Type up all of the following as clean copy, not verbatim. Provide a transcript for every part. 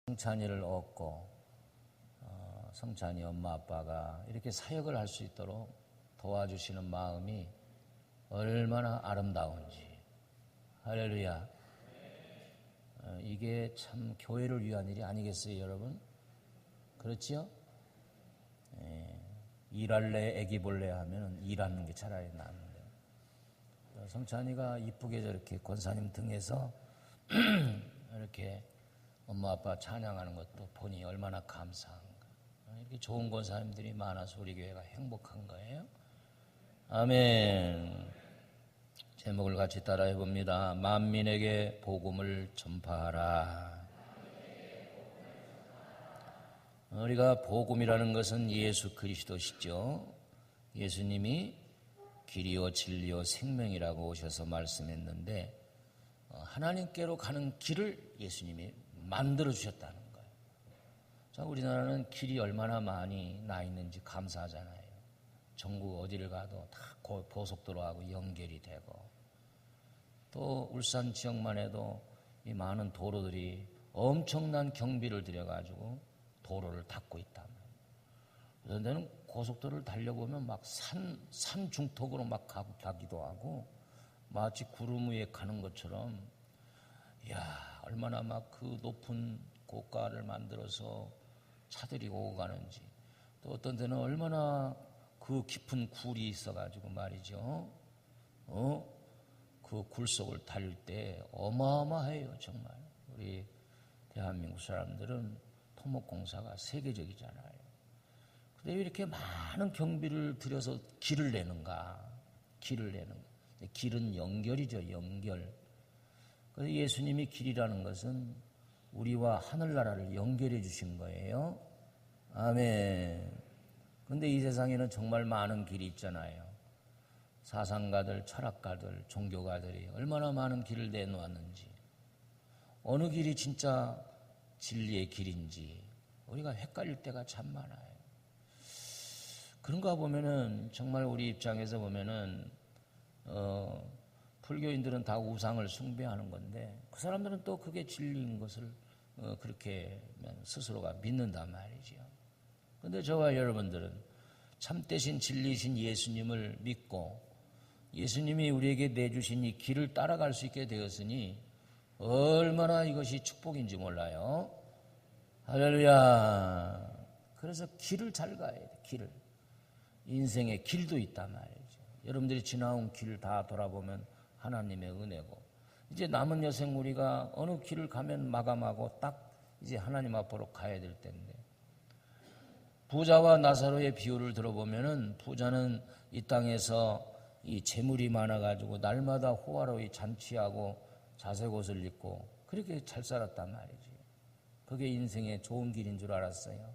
성찬이를 얻고 성찬이 엄마 아빠가 이렇게 사역을 할 수 있도록 도와주시는 마음이 얼마나 아름다운지. 할렐루야. 이게 참 교회를 위한 일이 아니겠어요, 여러분? 그렇지요? 일할래 애기 볼래 하면 일하는 게 차라리 나은데, 성찬이가 이쁘게 저렇게 권사님 등에서 이렇게 엄마 아빠 찬양하는 것도 보니 얼마나 감사한가. 이렇게 좋은 권사님들이 많아서 우리 교회가 행복한 거예요. 아멘. 제목을 같이 따라해 봅니다. 만민에게 복음을 전파하라. 우리가 복음이라는 것은 예수 그리스도시죠. 예수님이 길이요 진리요 생명이라고 오셔서 말씀했는데, 하나님께로 가는 길을 예수님이 만들어 주셨다는 거예요. 자, 우리나라는 길이 얼마나 많이 나 있는지 감사하잖아요. 전국 어디를 가도 다 고속도로하고 연결이 되고, 또 울산 지역만 해도 이 많은 도로들이 엄청난 경비를 들여가지고 도로를 닦고 있다. 그래서 내는 고속도로를 달려보면 막 산 중턱으로 막 가기도 하고, 마치 구름 위에 가는 것처럼, 이야, 얼마나 막 그 높은 고가를 만들어서 차들이 오고 가는지, 또 어떤 데는 얼마나 그 깊은 굴이 있어가지고 말이죠. 그 굴 속을 달릴 때 어마어마해요, 정말. 우리 대한민국 사람들은 토목공사가 세계적이잖아요. 근데 왜 이렇게 많은 경비를 들여서 길을 내는가? 길은 연결이죠, 연결. 그래서 예수님이 길이라는 것은 우리와 하늘나라를 연결해 주신 거예요. 아멘. 근데 이 세상에는 정말 많은 길이 있잖아요. 사상가들, 철학가들, 종교가들이 얼마나 많은 길을 내놓았는지, 어느 길이 진짜 진리의 길인지 우리가 헷갈릴 때가 참 많아요. 그런가 보면은, 정말 우리 입장에서 보면은 불교인들은 다 우상을 숭배하는 건데, 그 사람들은 또 그게 진리인 것을 그렇게 스스로가 믿는단 말이죠. 그런데 저와 여러분들은 참되신 진리이신 예수님을 믿고 예수님이 우리에게 내주신 이 길을 따라갈 수 있게 되었으니 얼마나 이것이 축복인지 몰라요. 할렐루야. 그래서 길을 잘 가야 돼, 길을. 인생에 길도 있단 말이죠. 여러분들이 지나온 길 다 돌아보면 하나님의 은혜고, 이제 남은 여생 우리가 어느 길을 가면 마감하고 딱 이제 하나님 앞으로 가야 될 텐데, 부자와 나사로의 비유를 들어보면은, 부자는 이 땅에서 이 재물이 많아가지고 날마다 호화로이 잔치하고 자색 옷을 입고 그렇게 잘 살았단 말이지. 그게 인생의 좋은 길인 줄 알았어요.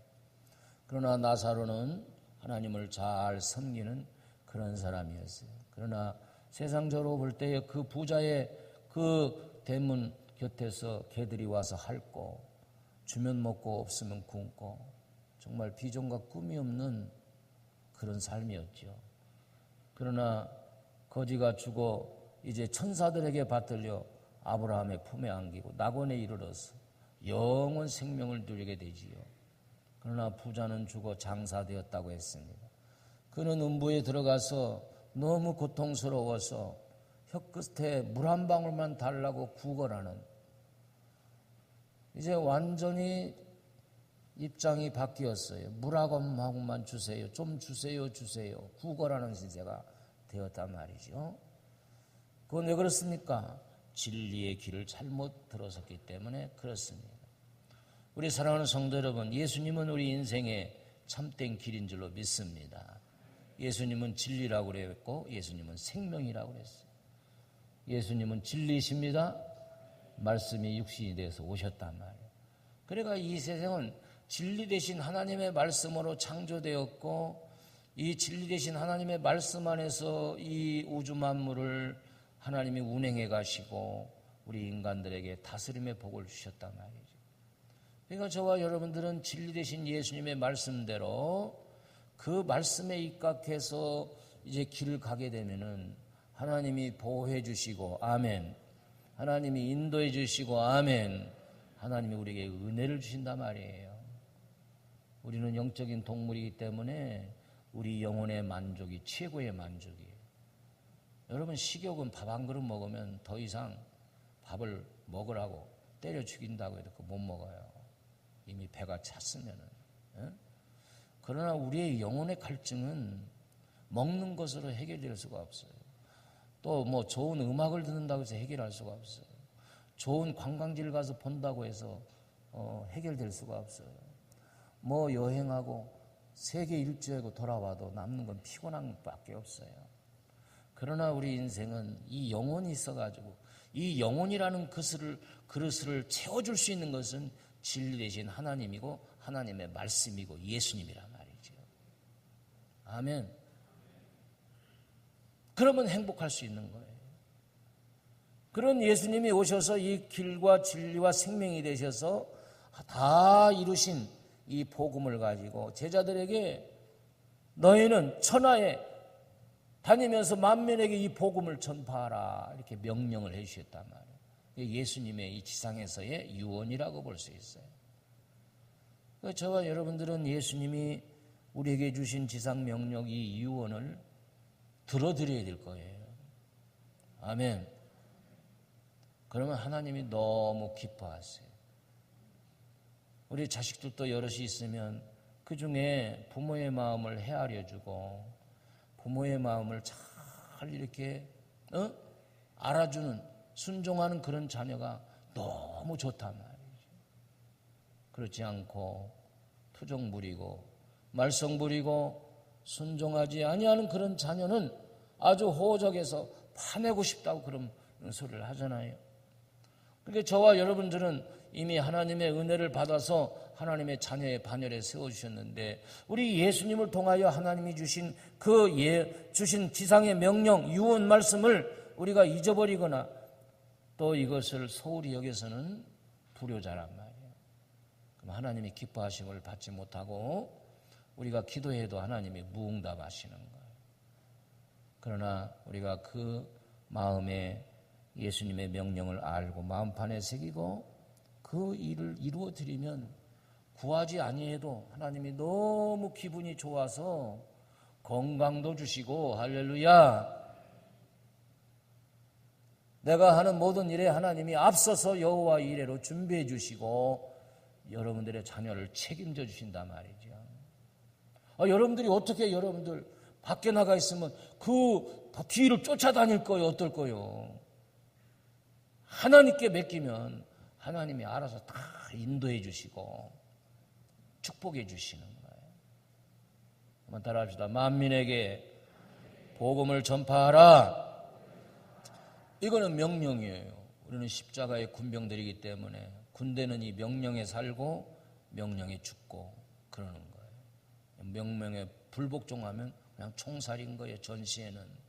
그러나 나사로는 하나님을 잘 섬기는 그런 사람이었어요. 그러나 세상적으로 볼 때에 그 부자의 그 대문 곁에서 개들이 와서 핥고, 주면 먹고 없으면 굶고, 정말 비전과 꿈이 없는 그런 삶이었죠. 그러나 거지가 죽어 이제 천사들에게 받들려 아브라함의 품에 안기고 낙원에 이르러서 영원 생명을 누리게 되지요. 그러나 부자는 죽어 장사되었다고 했습니다. 그는 음부에 들어가서 너무 고통스러워서 혀끝에 물 한 방울만 달라고 구걸하는, 이제 완전히 입장이 바뀌었어요. 물 한 방울만 주세요, 좀 주세요, 구걸하는 시대가 되었단 말이죠. 그건 왜 그렇습니까? 진리의 길을 잘못 들어섰기 때문에 그렇습니다. 우리 사랑하는 성도 여러분, 예수님은 우리 인생의 참된 길인 줄로 믿습니다. 예수님은 진리라고 그랬고 예수님은 생명이라고 그랬어요. 예수님은 진리이십니다. 말씀이 육신이 돼서 오셨단 말이에요. 그러니까 이 세상은 진리 되신 하나님의 말씀으로 창조되었고, 이 진리 되신 하나님의 말씀 안에서 이 우주 만물을 하나님이 운행해 가시고 우리 인간들에게 다스림의 복을 주셨단 말이죠. 그러니까 저와 여러분들은 진리 되신 예수님의 말씀대로 그 말씀에 입각해서 이제 길을 가게 되면은 하나님이 보호해 주시고, 아멘. 하나님이 인도해 주시고, 아멘. 하나님이 우리에게 은혜를 주신단 말이에요. 우리는 영적인 동물이기 때문에 우리 영혼의 만족이 최고의 만족이에요. 여러분, 식욕은 밥 한 그릇 먹으면 더 이상 밥을 먹으라고 때려 죽인다고 해도 못 먹어요. 이미 배가 찼으면은. 그러나 우리의 영혼의 갈증은 먹는 것으로 해결될 수가 없어요. 또 뭐 좋은 음악을 듣는다고 해서 해결할 수가 없어요. 좋은 관광지를 가서 본다고 해서 해결될 수가 없어요. 뭐 여행하고 세계 일주하고 돌아와도 남는 건 피곤한 것밖에 없어요. 그러나 우리 인생은 이 영혼이 있어가지고 이 영혼이라는 그릇을 채워줄 수 있는 것은 진리 되신 하나님이고 하나님의 말씀이고 예수님이란 말이죠. 아멘. 그러면 행복할 수 있는 거예요. 그런 예수님이 오셔서 이 길과 진리와 생명이 되셔서 다 이루신 이 복음을 가지고 제자들에게 너희는 천하에 다니면서 만민에게 이 복음을 전파하라 이렇게 명령을 해주셨단 말이에요. 예수님의 이 지상에서의 유언이라고 볼 수 있어요. 저와 여러분들은 예수님이 우리에게 주신 지상 명령 이 유언을 들어드려야 될 거예요. 아멘. 그러면 하나님이 너무 기뻐하세요. 우리 자식들도 여럿이 있으면 그 중에 부모의 마음을 헤아려주고 부모의 마음을 잘 이렇게 알아주는 순종하는 그런 자녀가 너무 좋단 말이죠. 그렇지 않고 투정 부리고 말썽 부리고 순종하지 아니하는 그런 자녀는 아주 호적해서 파내고 싶다고 그런 소리를 하잖아요. 그러니까 저와 여러분들은 이미 하나님의 은혜를 받아서 하나님의 자녀의 반열에 세워주셨는데 우리 예수님을 통하여 하나님이 주신 주신 지상의 명령, 유언 말씀을 우리가 잊어버리거나 또 이것을 소홀히 여겨서는 불효자란 말이에요. 그럼 하나님이 기뻐하심을 받지 못하고 우리가 기도해도 하나님이 무응답하시는 거예요. 그러나 우리가 그 마음에 예수님의 명령을 알고 마음판에 새기고 그 일을 이루어 드리면 구하지 아니해도 하나님이 너무 기분이 좋아서 건강도 주시고 할렐루야. 내가 하는 모든 일에 하나님이 앞서서 여호와 이레로 준비해 주시고 여러분들의 자녀를 책임져 주신단 말이죠. 여러분들이 어떻게 여러분들 밖에 나가 있으면 그 뒤를 쫓아다닐 거예요? 어떨 거예요? 하나님께 맡기면 하나님이 알아서 다 인도해 주시고 축복해 주시는 거예요. 한번 따라합시다. 만민에게 복음을 전파하라. 이거는 명령이에요. 우리는 십자가의 군병들이기 때문에 군대는 이 명령에 살고 명령에 죽고 그러는 거예요. 명령에 불복종하면 그냥 총살인 거예요. 전시에는.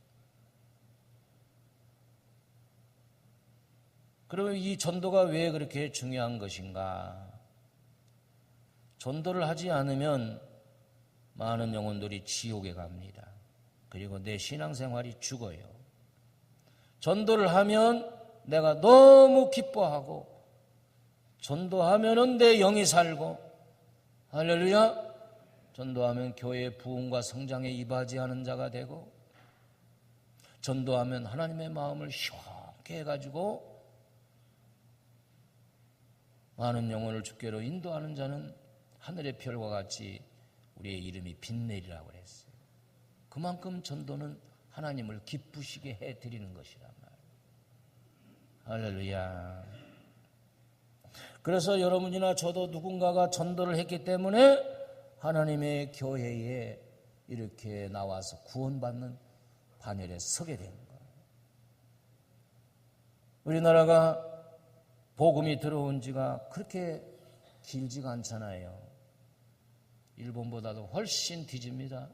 그러면 이 전도가 왜 그렇게 중요한 것인가? 전도를 하지 않으면 많은 영혼들이 지옥에 갑니다. 그리고 내 신앙생활이 죽어요. 전도를 하면 내가 너무 기뻐하고 전도하면은 내 영이 살고 할렐루야. 전도하면 교회의 부흥과 성장에 이바지하는 자가 되고 전도하면 하나님의 마음을 시원케 해가지고 많은 영혼을 주께로 인도하는 자는 하늘의 별과 같이 우리의 이름이 빛내리라고 그랬어요. 그만큼 전도는 하나님을 기쁘시게 해드리는 것이란 말이에요. 할렐루야. 그래서 여러분이나 저도 누군가가 전도를 했기 때문에 하나님의 교회에 이렇게 나와서 구원받는 반열에 서게 되는 거예요. 우리나라가 복음이 들어온 지가 그렇게 길지가 않잖아요. 일본보다도 훨씬 뒤집니다.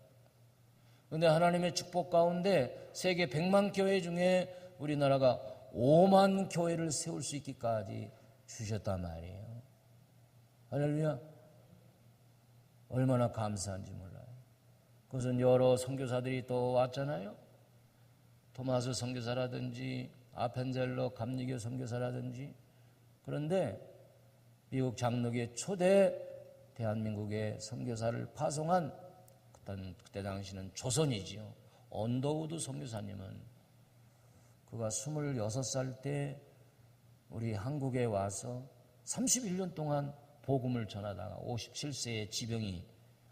그런데 하나님의 축복 가운데 세계 100만 교회 중에 우리나라가 5만 교회를 세울 수 있기까지 주셨단 말이에요. 할렐루야. 얼마나 감사한지 몰라요. 그것은 여러 선교사들이 또 왔잖아요. 토마스 선교사라든지 아펜젤러 감리교 선교사라든지. 그런데 미국 장로교의 초대 대한민국의 선교사를 파송한 그때 당시는 조선이지요. 언더우드 선교사님은 그가 26살 때 우리 한국에 와서 31년 동안 복음을 전하다가 57세에 지병이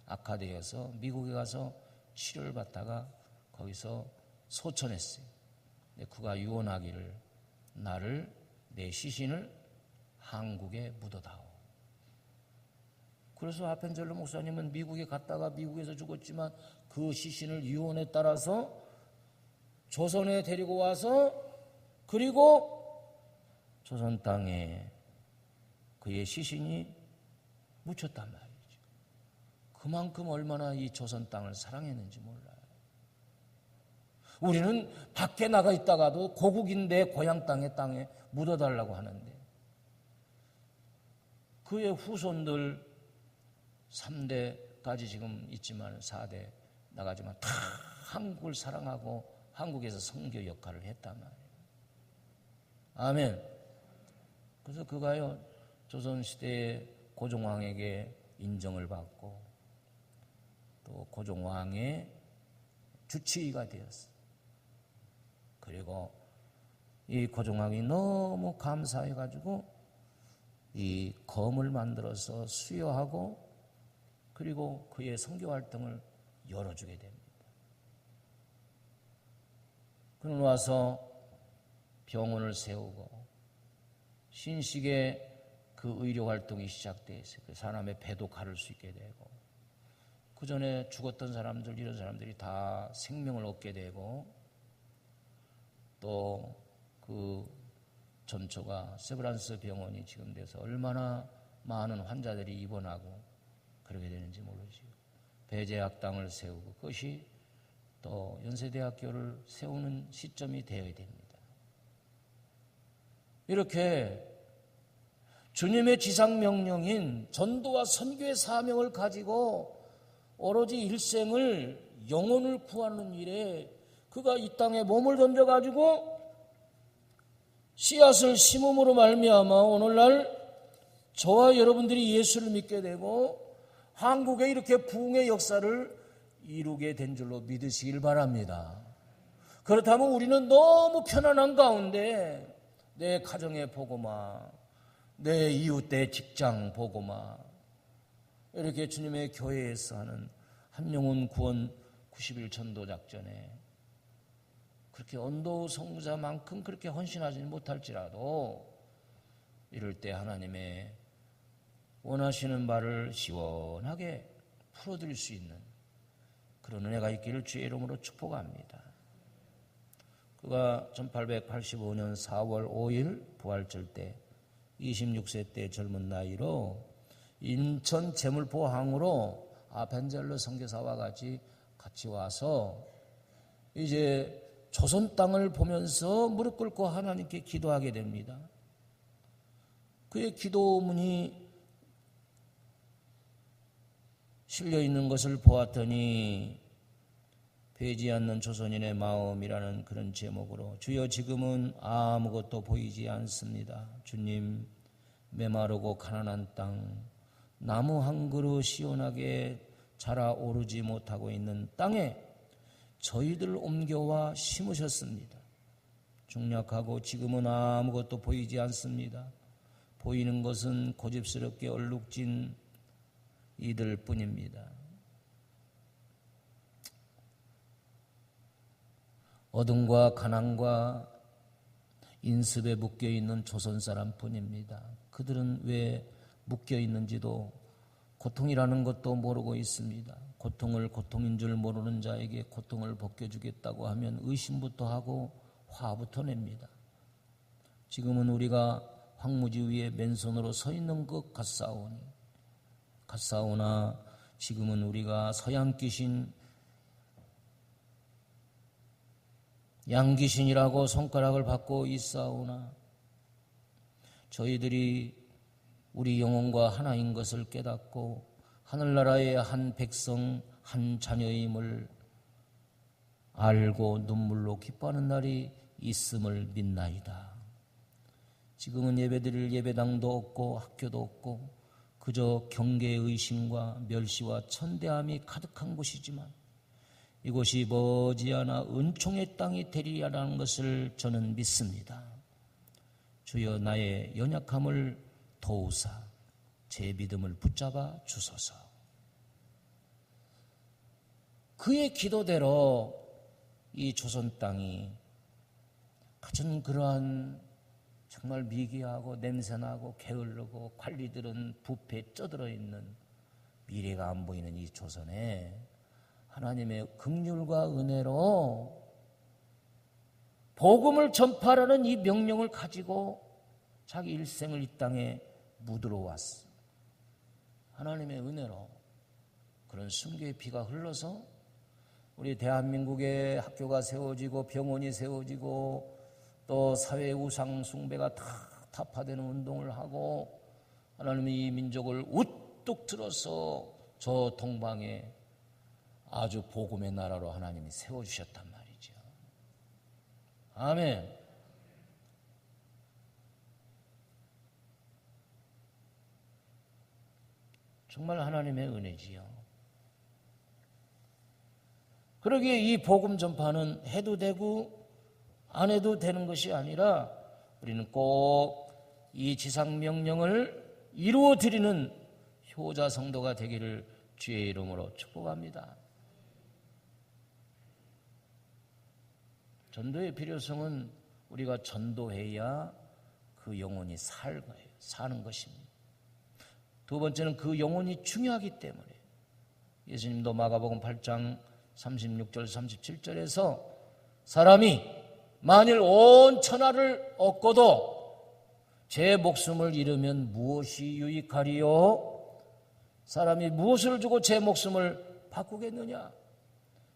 악화되어서 미국에 가서 치료를 받다가 거기서 소천했어요. 근데 그가 유언하기를 나를 내 시신을 한국에 묻어다오. 그래서 아펜젤러 목사님은 미국에 갔다가 미국에서 죽었지만 그 시신을 유언에 따라서 조선에 데리고 와서 그리고 조선 땅에 그의 시신이 묻혔단 말이죠. 그만큼 얼마나 이 조선 땅을 사랑했는지 몰라요. 우리는 밖에 나가 있다가도 고국인데 고향 땅에 묻어달라고 하는데 그의 후손들 3대까지 지금 있지만 4대 나가지만 다 한국을 사랑하고 한국에서 선교 역할을 했단 말이에요. 아멘. 그래서 그가요 조선시대의 고종왕에게 인정을 받고 또 고종왕의 주치의가 되었어요. 그리고 이 고종왕이 너무 감사해가지고 이 검을 만들어서 수여하고 그리고 그의 선교 활동을 열어주게 됩니다. 그러고 와서 병원을 세우고 신식의 그 의료 활동이 시작되어서 그 사람의 배도 가를 수 있게 되고 그 전에 죽었던 사람들 이런 사람들이 다 생명을 얻게 되고 또 그 전초가 세브란스 병원이 지금 돼서 얼마나 많은 환자들이 입원하고 그렇게 되는지 모르지요. 배제학당을 세우고 그것이 또 연세대학교를 세우는 시점이 되어야 됩니다. 이렇게 주님의 지상명령인 전도와 선교의 사명을 가지고 오로지 일생을 영혼을 구하는 일에 그가 이 땅에 몸을 던져가지고 씨앗을 심음으로 말미암아 오늘날 저와 여러분들이 예수를 믿게 되고 한국에 이렇게 부흥의 역사를 이루게 된 줄로 믿으시길 바랍니다. 그렇다면 우리는 너무 편안한 가운데 내 가정의 복음화, 내 이웃의 직장 복음화, 이렇게 주님의 교회에서 하는 한 영혼 구원 90일 전도 작전에 그렇게 언도 성자만큼 그렇게 헌신하지 못할지라도 이럴 때 하나님의 원하시는 바를 시원하게 풀어드릴 수 있는 그런 은혜가 있기를 주의 이름으로 축복합니다. 그가 1885년 4월 5일 부활절 때 26세 때 젊은 나이로 인천 재물포항으로 아펜젤러 선교사와 같이 와서 이제 조선 땅을 보면서 무릎 꿇고 하나님께 기도하게 됩니다. 그의 기도문이 실려 있는 것을 보았더니 배지 않는 조선인의 마음이라는 그런 제목으로 주여 지금은 아무것도 보이지 않습니다. 주님 메마르고 가난한 땅 나무 한 그루 시원하게 자라오르지 못하고 있는 땅에 저희들 옮겨와 심으셨습니다. 중략하고 지금은 아무것도 보이지 않습니다. 보이는 것은 고집스럽게 얼룩진 이들 뿐입니다. 어둠과 가난과 인습에 묶여있는 조선 사람 뿐입니다. 그들은 왜 묶여있는지도 고통이라는 것도 모르고 있습니다. 고통을 고통인 줄 모르는 자에게 고통을 벗겨주겠다고 하면 의심부터 하고 화부터 냅니다. 지금은 우리가 황무지 위에 맨손으로 서 있는 것 같사오나 지금은 우리가 서양 귀신 양귀신이라고 손가락을 받고 있사오나 저희들이 우리 영혼과 하나인 것을 깨닫고 하늘나라의 한 백성 한 자녀임을 알고 눈물로 기뻐하는 날이 있음을 믿나이다. 지금은 예배드릴 예배당도 없고 학교도 없고 그저 경계의심과 멸시와 천대함이 가득한 곳이지만 이곳이 머지않아 은총의 땅이 되리라는 것을 저는 믿습니다. 주여 나의 연약함을 도우사 제 믿음을 붙잡아 주소서. 그의 기도대로 이 조선 땅이 가진 그러한 정말 미개하고 냄새나고 게을르고 관리들은 부패에 쩌들어 있는 미래가 안 보이는 이 조선에 하나님의 긍휼과 은혜로 복음을 전파하라는 이 명령을 가지고 자기 일생을 이 땅에 묻으러 왔어. 하나님의 은혜로 그런 순교의 피가 흘러서 우리 대한민국의 학교가 세워지고 병원이 세워지고 또 사회 우상 숭배가 다 타파되는 운동을 하고 하나님이 이 민족을 우뚝 들어서 저 동방에 아주 복음의 나라로 하나님이 세워주셨단 말이죠. 아멘. 정말 하나님의 은혜지요. 그러기에 이 복음 전파는 해도 되고 안 해도 되는 것이 아니라 우리는 꼭 이 지상 명령을 이루어 드리는 효자 성도가 되기를 주의 이름으로 축복합니다. 전도의 필요성은 우리가 전도해야 그 영혼이 사는 것입니다. 두 번째는 그 영혼이 중요하기 때문에 예수님도 마가복음 8장 36절 37절에서 사람이 만일 온 천하를 얻고도 제 목숨을 잃으면 무엇이 유익하리요? 사람이 무엇을 주고 제 목숨을 바꾸겠느냐?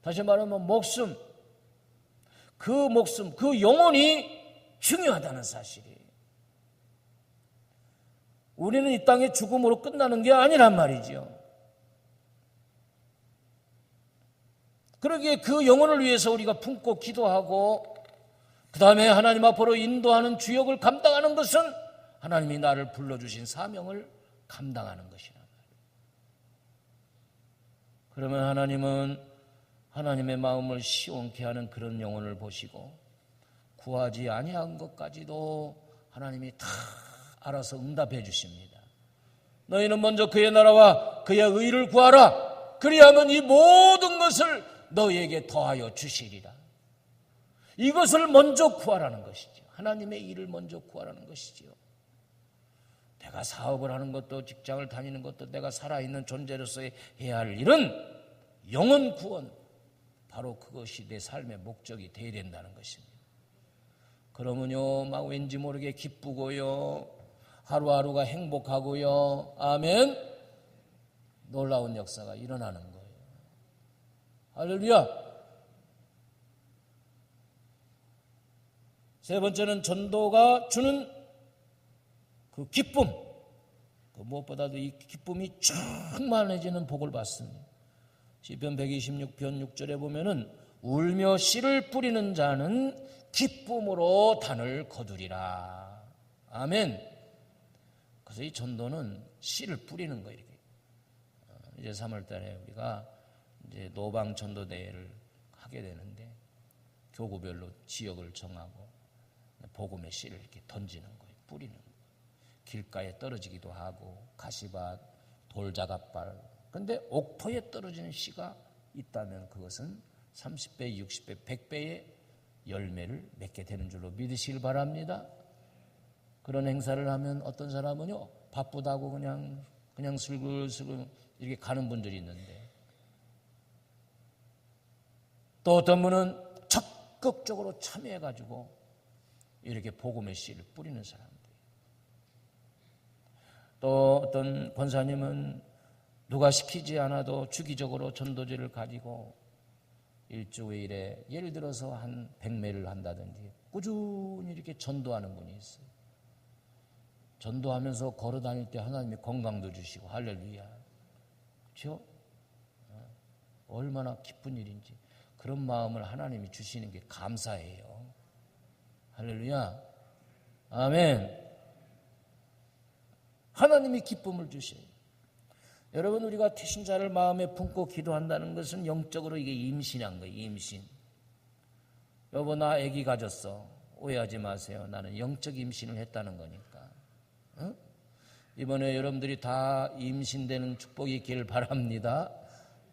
다시 말하면 그 영혼이 중요하다는 사실이. 우리는 이 땅의 죽음으로 끝나는 게 아니란 말이죠. 그러기에 그 영혼을 위해서 우리가 품고 기도하고 그 다음에 하나님 앞으로 인도하는 주역을 감당하는 것은 하나님이 나를 불러주신 사명을 감당하는 것이란 말이에요. 그러면 하나님은 하나님의 마음을 시원케 하는 그런 영혼을 보시고 구하지 아니한 것까지도 하나님이 다 알아서 응답해 주십니다. 너희는 먼저 그의 나라와 그의 의를 구하라. 그리하면 이 모든 것을 너희에게 더하여 주시리라. 이것을 먼저 구하라는 것이죠. 하나님의 일을 먼저 구하라는 것이지요. 내가 사업을 하는 것도 직장을 다니는 것도 내가 살아있는 존재로서 해야 할 일은 영혼 구원, 바로 그것이 내 삶의 목적이 되어야 된다는 것입니다. 그러면요 막 왠지 모르게 기쁘고요 하루하루가 행복하고요. 아멘. 놀라운 역사가 일어나는 거예요. 할렐루야. 세 번째는 전도가 주는 그 기쁨, 무엇보다도 이 기쁨이 충만해지는 복을 받습니다. 시편 126편 6절에 보면은 울며 씨를 뿌리는 자는 기쁨으로 단을 거두리라. 아멘. 그래서 이 전도는 씨를 뿌리는 거예요. 이렇게. 이제 3월달에 우리가 이제 노방 전도 대회를 하게 되는데 교구별로 지역을 정하고 복음의 씨를 이렇게 던지는 거예요. 뿌리는 거예요. 길가에 떨어지기도 하고 가시밭, 돌자갓발. 그런데 옥토에 떨어지는 씨가 있다면 그것은 30배, 60배, 100배의 열매를 맺게 되는 줄로 믿으시길 바랍니다. 그런 행사를 하면 어떤 사람은요 바쁘다고 그냥 슬글슬글 이렇게 가는 분들이 있는데 또 어떤 분은 적극적으로 참여해가지고 이렇게 복음의 씨를 뿌리는 사람들. 또 어떤 권사님은 누가 시키지 않아도 주기적으로 전도지를 가지고 일주일에 예를 들어서 한 100매를 한다든지 꾸준히 이렇게 전도하는 분이 있어요. 전도하면서 걸어 다닐 때 하나님이 건강도 주시고 할렐루야. 그렇죠? 얼마나 기쁜 일인지 그런 마음을 하나님이 주시는 게 감사해요. 할렐루야. 아멘. 하나님이 기쁨을 주셔요. 여러분, 우리가 태신자를 마음에 품고 기도한다는 것은 영적으로 이게 임신한 거예요. 임신. 여보, 나 아기 가졌어. 오해하지 마세요. 나는 영적 임신을 했다는 거니까. 어? 이번에 여러분들이 다 임신되는 축복이 있기를 바랍니다.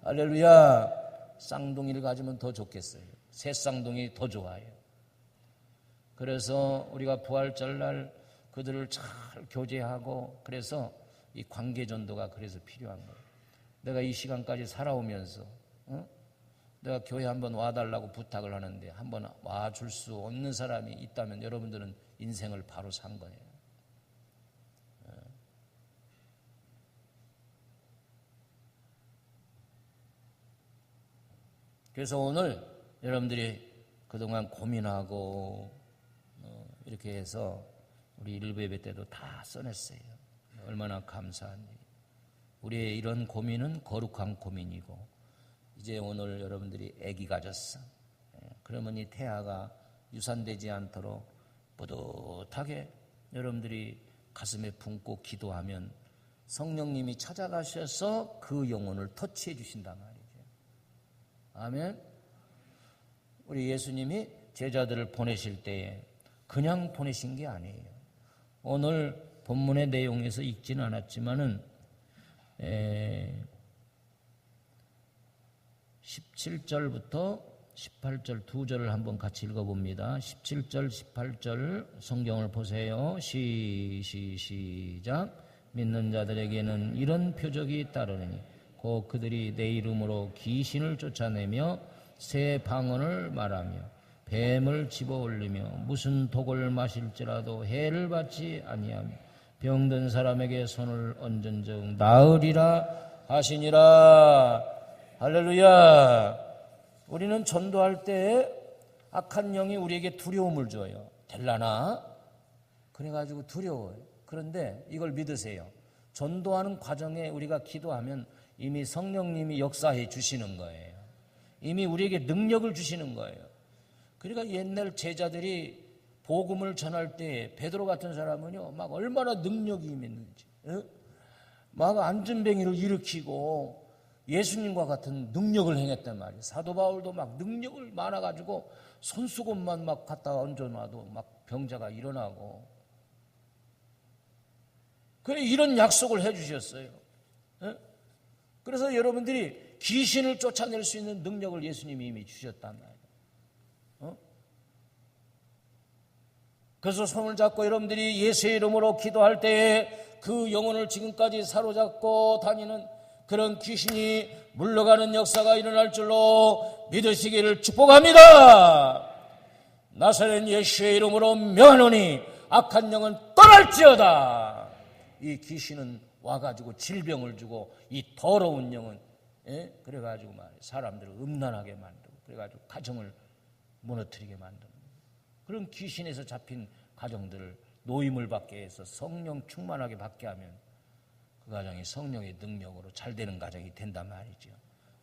할렐루야. 쌍둥이를 가지면 더 좋겠어요. 새 쌍둥이 더 좋아요. 그래서 우리가 부활절날 그들을 잘 교제하고, 그래서 이 관계전도가 그래서 필요한 거예요. 내가 이 시간까지 살아오면서 내가 교회 한번 와달라고 부탁을 하는데 한번 와줄 수 없는 사람이 있다면 여러분들은 인생을 바로 산 거예요. 그래서 오늘 여러분들이 그동안 고민하고 이렇게 해서 우리 일부 예배 때도 다 써냈어요. 얼마나 감사한 일. 우리의 이런 고민은 거룩한 고민이고, 이제 오늘 여러분들이 아기 가졌어. 그러면 이 태아가 유산되지 않도록 뿌듯하게 여러분들이 가슴에 품고 기도하면 성령님이 찾아가셔서 그 영혼을 터치해 주신단 말이죠. 아멘. 우리 예수님이 제자들을 보내실 때에 그냥 보내신 게 아니에요. 오늘 본문의 내용에서 읽지는 않았지만은 17절부터 18절 두 절을 한번 같이 읽어봅니다. 17절 18절 성경을 보세요. 시작. 믿는 자들에게는 이런 표적이 따르니 곧 그들이 내 이름으로 귀신을 쫓아내며 새 방언을 말하며 뱀을 집어올리며 무슨 독을 마실지라도 해를 받지 아니하며 병든 사람에게 손을 얹은즉 나으리라 하시니라. 할렐루야. 우리는 전도할 때 악한 영이 우리에게 두려움을 줘요. 될라나? 그래가지고 두려워요. 그런데 이걸 믿으세요. 전도하는 과정에 우리가 기도하면 이미 성령님이 역사해 주시는 거예요. 이미 우리에게 능력을 주시는 거예요. 그러니까 옛날 제자들이 복음을 전할 때 베드로 같은 사람은요, 막 얼마나 능력이 임했는지, 막 안전뱅이를 일으키고 예수님과 같은 능력을 행했단 말이에요. 사도 바울도 막 능력을 많아가지고 손수건만 막 갖다 얹어놔도 막 병자가 일어나고, 그래 이런 약속을 해주셨어요. 그래서 여러분들이 귀신을 쫓아낼 수 있는 능력을 예수님이 이미 주셨단 말이에요. 그래서 손을 잡고 여러분들이 예수의 이름으로 기도할 때에 그 영혼을 지금까지 사로잡고 다니는 그런 귀신이 물러가는 역사가 일어날 줄로 믿으시기를 축복합니다. 나사렛 예수의 이름으로 명하노니 악한 영은 떠날지어다. 이 귀신은 와가지고 질병을 주고 이 더러운 영은 그래가지고 사람들을 음란하게 만들고 그래가지고 가정을 무너뜨리게 만드는 그런 귀신에서 잡힌 가정들을 노임을 받게 해서 성령 충만하게 받게 하면 그 가정이 성령의 능력으로 잘 되는 가정이 된단 말이죠.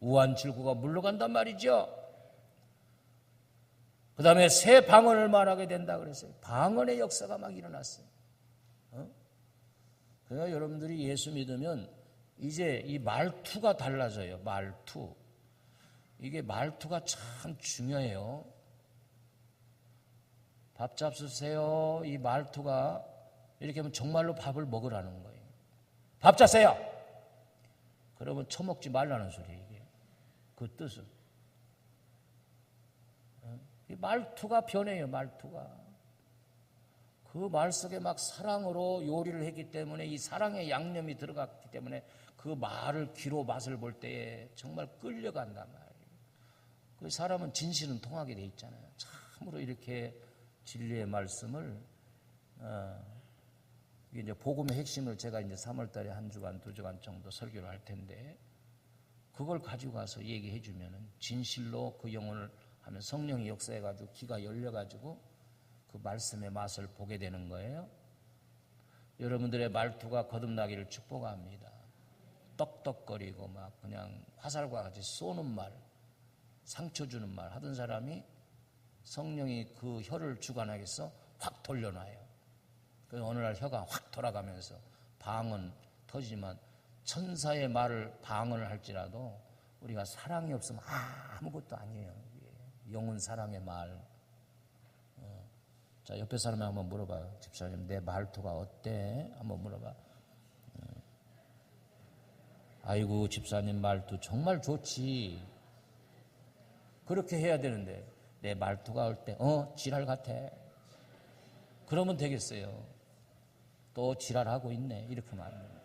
우환질구가 물러간단 말이죠. 그 다음에 새 방언을 말하게 된다 그랬어요. 방언의 역사가 막 일어났어요. 그러니까 여러분들이 예수 믿으면 이제 이 말투가 달라져요. 말투. 이게 말투가 참 중요해요. 밥 잡수세요. 이 말투가 이렇게 하면 정말로 밥을 먹으라는 거예요. 밥 자세요. 그러면 처먹지 말라는 소리예요. 이게 그 뜻은. 이 말투가 변해요. 말투가. 그 말 속에 막 사랑으로 요리를 했기 때문에 이 사랑의 양념이 들어갔기 때문에 그 말을 귀로 맛을 볼 때에 정말 끌려간단 말이에요. 그 사람은 진실은 통하게 돼 있잖아요. 참으로 이렇게 진리의 말씀을 이게 이제 복음의 핵심을 제가 이제 3월달에 한 주간, 2주간 정도 설교를 할 텐데 그걸 가지고 가서 얘기해 주면은 진실로 그 영혼을 하면 성령이 역사해가지고 귀가 열려가지고 그 말씀의 맛을 보게 되는 거예요. 여러분들의 말투가 거듭나기를 축복합니다. 떡떡거리고 막 그냥 화살과 같이 쏘는 말, 상처 주는 말 하던 사람이 성령이 그 혀를 주관하겠어 확 돌려놔요. 그래서 어느 날 혀가 확 돌아가면서 방언 터지지만 천사의 말을 방언을 할지라도 우리가 사랑이 없으면 아무것도 아니에요. 영혼 사랑의 말. 자, 옆에 사람이 한번 물어봐요. 집사님, 내 말투가 어때? 한번 물어봐. 아이고, 집사님 말투 정말 좋지. 그렇게 해야 되는데 내 말투가 올 때 지랄 같아. 그러면 되겠어요. 또 지랄하고 있네. 이렇게 말하면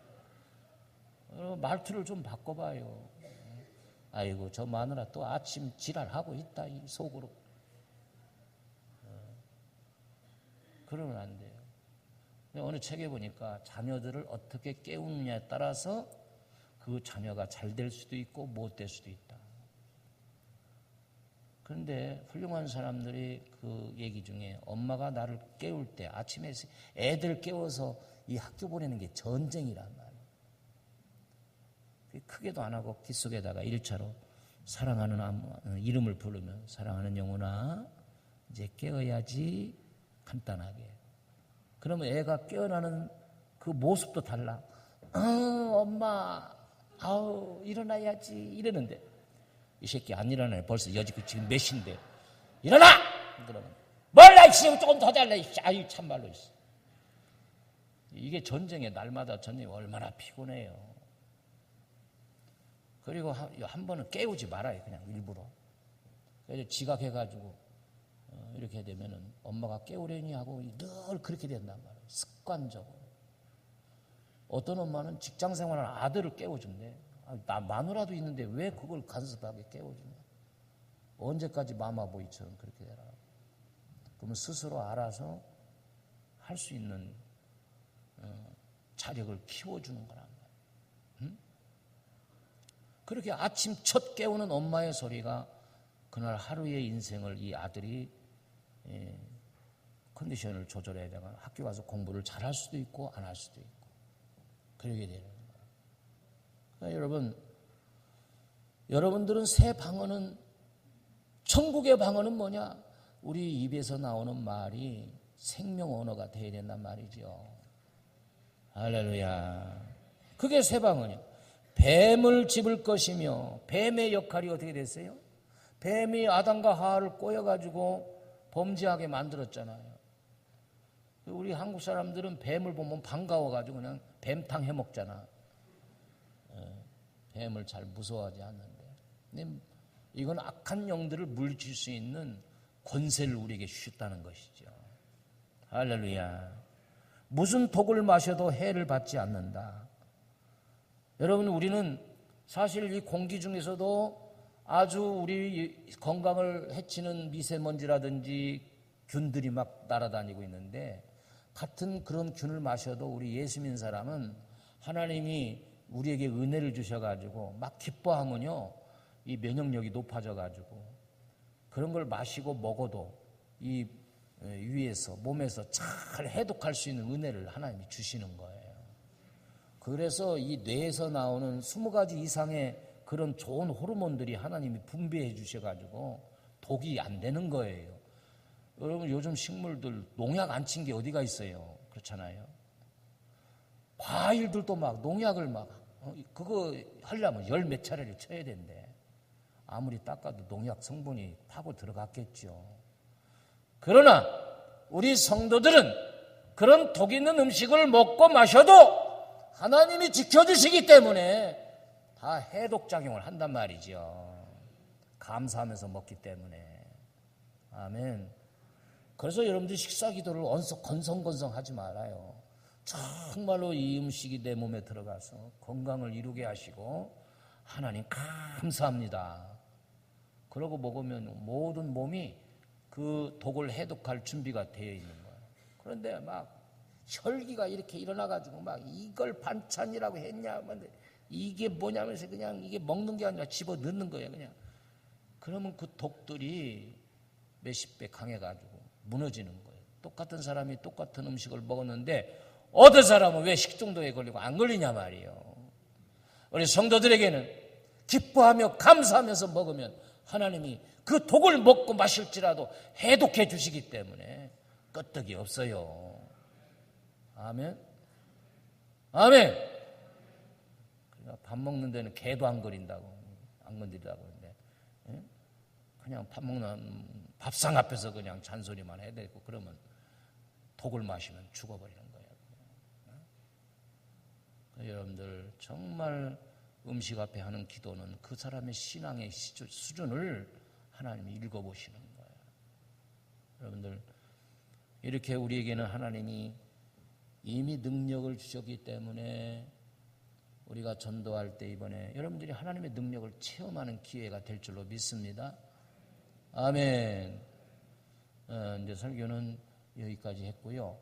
말투를 좀 바꿔봐요. 아이고, 저 마누라 또 아침 지랄하고 있다. 이 속으로. 그러면 안 돼요. 어느 책에 보니까 자녀들을 어떻게 깨우느냐에 따라서 그 자녀가 잘 될 수도 있고 못 될 수도 있다. 그런데 훌륭한 사람들이 그 얘기 중에 엄마가 나를 깨울 때 아침에 애들 깨워서 이 학교 보내는 게 전쟁이란 말이에요. 크게도 안 하고 귀 속에다가 1차로 사랑하는 이름을 부르면 사랑하는 영혼아 이제 깨어야지. 간단하게. 그러면 애가 깨어나는 그 모습도 달라. 엄마, 일어나야지. 이러는데 이 새끼 안 일어나네. 벌써 여지껏 지금 몇 시인데. 일어나! 그러면 몰라, 지금 조금 더 잘래. 아유, 참말로. 이게 전쟁에 날마다 전쟁이 얼마나 피곤해요. 그리고 한 번은 깨우지 말아요. 그냥 일부러. 그래서 지각해가지고 이렇게 되면은 엄마가 깨우려니 하고 늘 그렇게 된단 말이에요. 습관적으로. 어떤 엄마는 직장 생활하는 아들을 깨워준대. 나 마누라도 있는데 왜 그걸 간섭하게 깨워주냐. 언제까지 마마보이처럼 그렇게 되라. 그러면 스스로 알아서 할 수 있는 자력을 키워주는 거란 말이에요. 응? 그렇게 아침 첫 깨우는 엄마의 소리가 그날 하루의 인생을 이 아들이 컨디션을 조절해야 되면 학교 가서 공부를 잘할 수도 있고 안 할 수도 있고 그러게 되는 거예요. 그러니까 여러분들은 새 방언은 천국의 방언은 뭐냐? 우리 입에서 나오는 말이 생명 언어가 되어야 된단 말이죠. 할렐루야. 그게 새 방언이에요. 뱀을 집을 것이며 뱀의 역할이 어떻게 됐어요? 뱀이 아담과 하와를 꼬여가지고 범죄하게 만들었잖아요. 우리 한국 사람들은 뱀을 보면 반가워가지고 그냥 뱀탕 해먹잖아. 뱀을 잘 무서워하지 않는데. 근데 이건 악한 영들을 물리칠 수 있는 권세를 우리에게 주셨다는 것이죠. 할렐루야. 무슨 독을 마셔도 해를 받지 않는다. 여러분, 우리는 사실 이 공기 중에서도 아주 우리 건강을 해치는 미세먼지라든지 균들이 막 날아다니고 있는데 같은 그런 균을 마셔도 우리 예수 믿는 사람은 하나님이 우리에게 은혜를 주셔가지고 막 기뻐하면요 이 면역력이 높아져가지고 그런 걸 마시고 먹어도 이 위에서 몸에서 잘 해독할 수 있는 은혜를 하나님이 주시는 거예요. 그래서 이 뇌에서 나오는 20가지 이상의 그런 좋은 호르몬들이 하나님이 분비해 주셔가지고 독이 안 되는 거예요. 여러분, 요즘 식물들 농약 안 친 게 어디가 있어요? 그렇잖아요. 과일들도 막 농약을 그거 하려면 열 몇 차례를 쳐야 된대. 아무리 닦아도 농약 성분이 파고 들어갔겠죠. 그러나 우리 성도들은 그런 독 있는 음식을 먹고 마셔도 하나님이 지켜주시기 때문에 다 해독작용을 한단 말이죠. 감사하면서 먹기 때문에. 아멘. 그래서 여러분들이 식사기도를 건성건성하지 말아요. 정말로 이 음식이 내 몸에 들어가서 건강을 이루게 하시고 하나님 감사합니다. 그러고 먹으면 모든 몸이 그 독을 해독할 준비가 되어 있는 거예요. 그런데 막 혈기가 이렇게 일어나가지고 막 이걸 반찬이라고 했냐, 이게 뭐냐면서 그냥 이게 먹는 게 아니라 집어 넣는 거예요, 그냥. 그러면 그 독들이 몇십 배 강해가지고 무너지는 거예요. 똑같은 사람이 똑같은 음식을 먹었는데 어떤 사람은 왜 식중독에 걸리고 안 걸리냐 말이에요. 우리 성도들에게는 기뻐하며 감사하면서 먹으면 하나님이 그 독을 먹고 마실지라도 해독해 주시기 때문에 끄떡이 없어요. 아멘. 아멘. 그러니까 밥 먹는 데는 개도 안 건드린다고 그러는데, 예? 그냥 밥 먹는 밥상 앞에서 그냥 잔소리만 해야 되고, 그러면 독을 마시면 죽어버리는 거예요. 여러분들 정말 음식 앞에 하는 기도는 그 사람의 신앙의 수준을 하나님이 읽어보시는 거예요. 여러분들 이렇게 우리에게는 하나님이 이미 능력을 주셨기 때문에 우리가 전도할 때 이번에 여러분들이 하나님의 능력을 체험하는 기회가 될 줄로 믿습니다. 아멘. 이제 설교는 여기까지 했고요.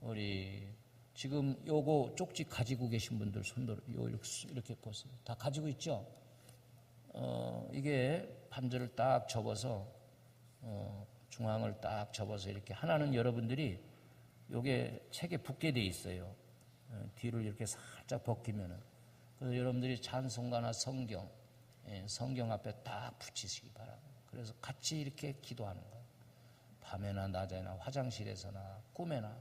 우리 지금 요거 쪽지 가지고 계신 분들 손들어 이렇게 보세요. 다 가지고 있죠? 이게 반절을 딱 접어서 중앙을 딱 접어서 이렇게 하나는 여러분들이 요게 책에 붙게 돼 있어요. 뒤를 이렇게 살짝 벗기면은 그래서 여러분들이 찬송가나 성경 앞에 딱 붙이시기 바랍니다. 그래서 같이 이렇게 기도하는 거예요. 밤에나 낮에나 화장실에서나 꿈에나